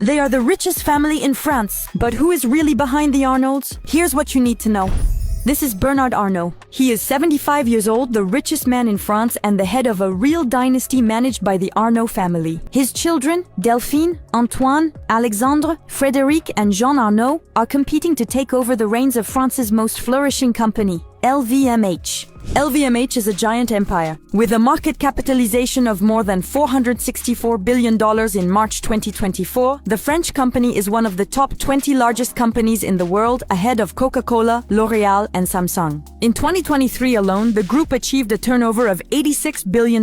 They are the richest family in France. But who is really behind the Arnolds? Here's what you need to know. This is Bernard Arnault. He is 75 years old, the richest man in France and the head of a real dynasty managed by the Arnault family. His children, Delphine, Antoine, Alexandre, Frédéric and Jean Arnault, are competing to take over the reins of France's most flourishing company, LVMH. LVMH is a giant empire. With a market capitalization of more than $464 billion in March 2024, the French company is one of the top 20 largest companies in the world, ahead of Coca-Cola, L'Oréal, and Samsung. In 2023 alone, the group achieved a turnover of $86 billion,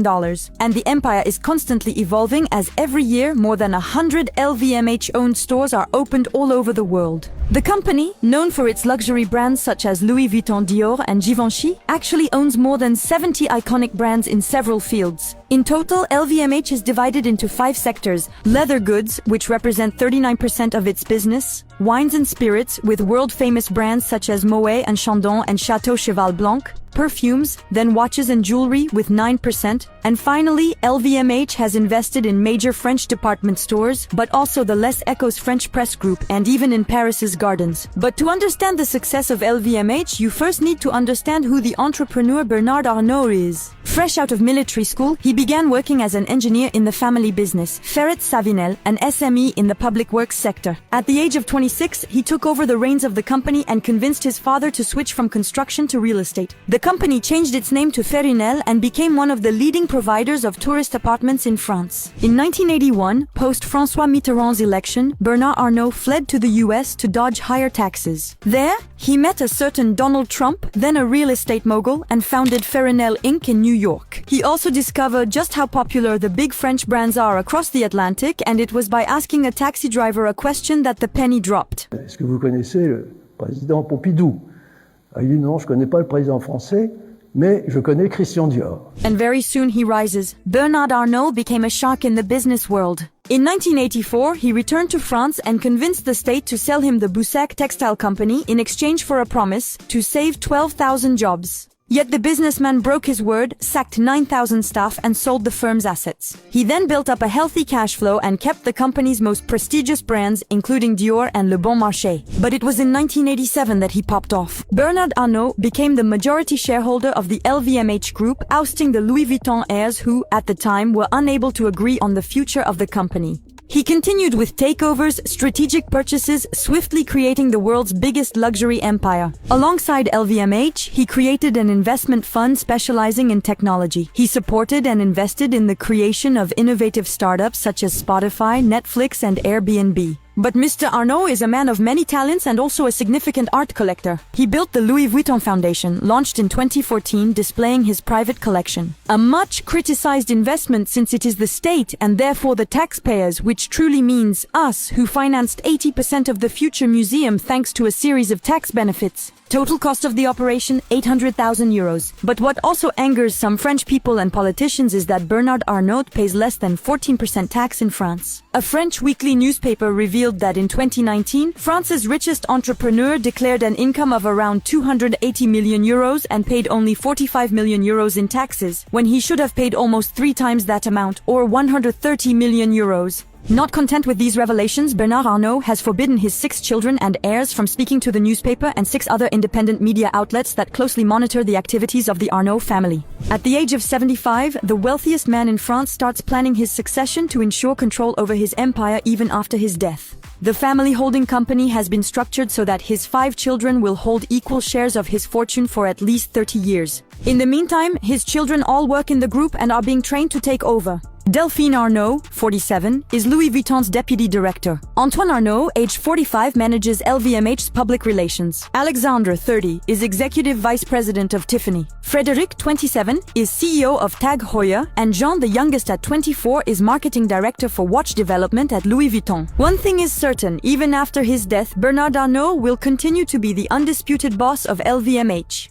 and the empire is constantly evolving as every year more than 100 LVMH-owned stores are opened all over the world. The company, known for its luxury brands such as Louis Vuitton, Dior, and Givenchy, actually owns more than 70 iconic brands in several fields. In total, LVMH is divided into 5 sectors: leather goods, which represent 39% of its business, wines and spirits, with world-famous brands such as Moet and Chandon and Chateau Cheval Blanc, perfumes, then watches and jewelry with 9%, and finally, LVMH has invested in major French department stores, but also the Les Echos French press group and even in Paris's gardens. But to understand the success of LVMH, you first need to understand who the entrepreneur Bernard Arnault is. Fresh out of military school, he began working as an engineer in the family business, Ferret Savinel, an SME in the public works sector. At the age of 26, he took over the reins of the company and convinced his father to switch from construction to real estate. The company changed its name to Ferinel and became one of the leading providers of tourist apartments in France. In 1981, post-François Mitterrand's election, Bernard Arnault fled to the US to dodge higher taxes. There, he met a certain Donald Trump, then a real estate mogul, and founded Ferinel Inc. in New York. He also discovered just how popular the big French brands are across the Atlantic, and it was by asking a taxi driver a question that the penny dropped. Est-ce que vous connaissez le président Pompidou? Il dit non, je connais pas le président français, mais je connais Christian Dior. And very soon he rises. Bernard Arnault became a shark in the business world. In 1984, he returned to France and convinced the state to sell him the Boussac textile company in exchange for a promise to save 12,000 jobs. Yet the businessman broke his word, sacked 9,000 staff and sold the firm's assets. He then built up a healthy cash flow and kept the company's most prestigious brands, including Dior and Le Bon Marché. But it was in 1987 that he popped off. Bernard Arnault became the majority shareholder of the LVMH group, ousting the Louis Vuitton heirs who, at the time, were unable to agree on the future of the company. He continued with takeovers, strategic purchases, swiftly creating the world's biggest luxury empire. Alongside LVMH, he created an investment fund specializing in technology. He supported and invested in the creation of innovative startups such as Spotify, Netflix, and Airbnb. But Mr. Arnault is a man of many talents and also a significant art collector. He built the Louis Vuitton Foundation, launched in 2014, displaying his private collection. A much criticized investment since it is the state and therefore the taxpayers, which truly means us, who financed 80% of the future museum thanks to a series of tax benefits. Total cost of the operation, 800,000 euros. But what also angers some French people and politicians is that Bernard Arnault pays less than 14% tax in France. A French weekly newspaper revealed that in 2019, France's richest entrepreneur declared an income of around 280 million euros and paid only 45 million euros in taxes, when he should have paid almost 3 times that amount, or 130 million euros. Not content with these revelations, Bernard Arnault has forbidden his 6 children and heirs from speaking to the newspaper and 6 other independent media outlets that closely monitor the activities of the Arnault family. At the age of 75, the wealthiest man in France starts planning his succession to ensure control over his empire even after his death. The family holding company has been structured so that his 5 children will hold equal shares of his fortune for at least 30 years. In the meantime, his children all work in the group and are being trained to take over. Delphine Arnault, 47, is Louis Vuitton's deputy director. Antoine Arnault, aged 45, manages LVMH's public relations. Alexandre, 30, is executive vice president of Tiffany. Frédéric, 27, is CEO of Tag Heuer, and Jean, the youngest at 24, is marketing director for watch development at Louis Vuitton. One thing is certain, even after his death, Bernard Arnault will continue to be the undisputed boss of LVMH.